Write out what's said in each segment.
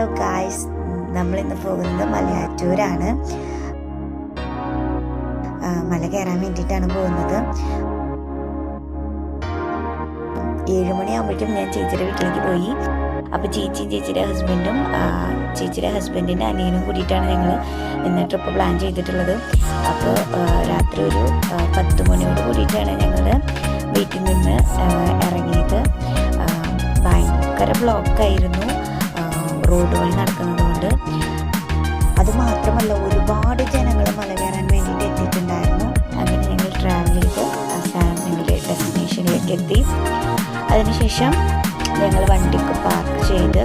Hello guys, നമ്മളിന്ന് പോകുന്നത് മലയാറ്റൂരാണ്. മല കയറാൻ വേണ്ടിയിട്ടാണ് പോകുന്നത്. 7 മണിയാകുമ്പോഴേക്കും ഞാൻ ചേച്ചിയുടെ വീട്ടിലേക്ക് പോയി. അപ്പോൾ ചേച്ചിയും ചേച്ചിയുടെ ഹസ്ബൻഡും ചേച്ചിയുടെ ഹസ്ബൻഡിൻ്റെ അനിയനും കൂടിയിട്ടാണ് ഞങ്ങൾ ഇന്ന് ട്രിപ്പ് പ്ലാൻ ചെയ്തിട്ടുള്ളത്. അപ്പോൾ രാത്രി ഒരു 10 മണിയോട് കൂടിയിട്ടാണ് ഞങ്ങൾ വീട്ടിൽ നിന്ന് ഇറങ്ങിയത്. ഭയങ്കര ബ്ലോക്കായിരുന്നു റോഡ് വഴി നടക്കുന്നത് കൊണ്ട്. അതുമാത്രമല്ല, ഒരുപാട് ജനങ്ങൾ മല കയറാൻ വേണ്ടിയിട്ട് എത്തിയിട്ടുണ്ടായിരുന്നു. അങ്ങനെ ഞങ്ങൾ ട്രാവൽ ചെയ്ത് അവസാനം ഞങ്ങളുടെ ഡെസ്റ്റിനേഷനിലേക്ക് എത്തി. അതിനുശേഷം ഞങ്ങൾ വണ്ടിക്ക് പാർക്ക് ചെയ്ത്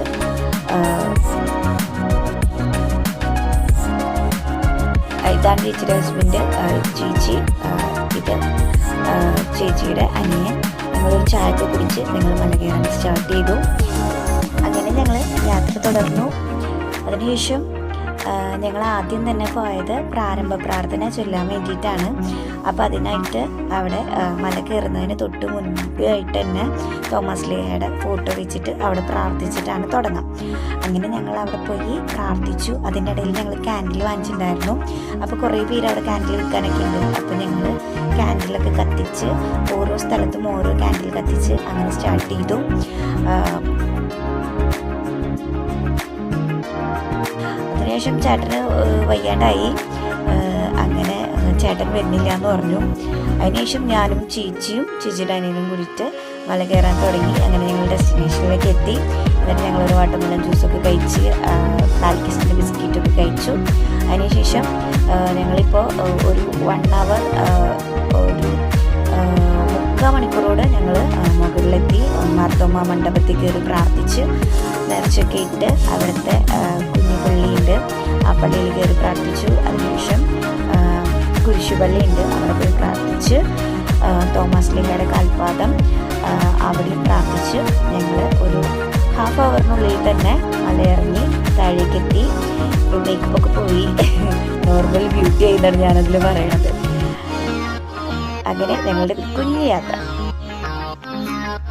ഇതാണ് ചേച്ചിയുടെ ഹസ്ബൻഡ്, ചേച്ചി, ഇത് ചേച്ചിയുടെ അനിയൻ. ഞങ്ങളൊരു ചായയൊക്കെ കുടിച്ച് ഞങ്ങൾ മല കയറാൻ സ്റ്റാർട്ട് ചെയ്തു. അങ്ങനെ ഞങ്ങൾ യാത്ര തുടർന്നു. അതിനുശേഷം ഞങ്ങൾ ആദ്യം തന്നെ പോയത് പ്രാരംഭ പ്രാർത്ഥന ചൊല്ലാൻ വേണ്ടിയിട്ടാണ്. അപ്പോൾ അതിനായിട്ട് അവിടെ മല കയറുന്നതിന് തൊട്ട് മുൻപായിട്ട് തന്നെ തോമസ് ലീഹയുടെ ഫോട്ടോ വെച്ചിട്ട് അവിടെ പ്രാർത്ഥിച്ചിട്ടാണ് തുടങ്ങാം. അങ്ങനെ ഞങ്ങൾ അവിടെ പോയി പ്രാർത്ഥിച്ചു. അതിൻ്റെ ഇടയിൽ ഞങ്ങൾ ക്യാൻഡിൽ വാങ്ങിച്ചിട്ടുണ്ടായിരുന്നു. അപ്പോൾ കുറേ പേര് അവിടെ ക്യാൻഡിൽ വിൽക്കാനൊക്കെ ഉണ്ട്. അപ്പോൾ ഞങ്ങൾ ക്യാൻഡിലൊക്കെ കത്തിച്ച് ഓരോ സ്ഥലത്തും ഓരോ ക്യാൻഡിൽ കത്തിച്ച് അങ്ങനെ സ്റ്റാർട്ട് ചെയ്തു. അതിനുശേഷം ചേട്ടന് വയ്യാണ്ടായി. അങ്ങനെ ചേട്ടൻ വരുന്നില്ല എന്ന് പറഞ്ഞു. അതിനുശേഷം ഞാനും ചേച്ചിയും ചേച്ചിയുടെ അനിയനും കൂടിയിട്ട് മല കയറാൻ തുടങ്ങി. അങ്ങനെ ഞങ്ങൾ ഡെസ്റ്റിനേഷനിലേക്ക് എത്തി. എന്നിട്ട് ഞങ്ങളൊരു വാട്ടർമെലൺ ജ്യൂസൊക്കെ കഴിച്ച് 4 കിസിൻ്റെ ബിസ്ക്കറ്റൊക്കെ കഴിച്ചു. അതിനുശേഷം ഞങ്ങളിപ്പോൾ ഒരു 1 അവർ ഒരു 3/4 മണിക്കൂറോടെ ഞങ്ങൾ മുകളിലെത്തി. മാർത്തോമ മണ്ഡപത്തിൽ കയറി പ്രാർത്ഥിച്ച് നേർച്ചയൊക്കെ ഇട്ട് അവിടുത്തെ കുഞ്ഞു പള്ളിയുണ്ട്, ആ പള്ളിയിൽ കയറി പ്രാർത്ഥിച്ചു. അതിനുശേഷം കുരിശുപള്ളിയുണ്ട്, അവിടെ പോയി പ്രാർത്ഥിച്ച് തോമസ് ലീഹയുടെ കാൽപാദം അവിടെ പ്രാർത്ഥിച്ച് ഞങ്ങൾ ഒരു ഹാഫ് അവറിനുള്ളിൽ തന്നെ മലയിറങ്ങി താഴേക്കെത്തി. മേക്കപ്പൊക്കെ പോയി നോർമൽ ബ്യൂട്ടി ആയിട്ടാണ് ഞാനതിൽ പറയണത്. അങ്ങനെ ഞങ്ങളുടെ കുഞ്ഞു യാത്ര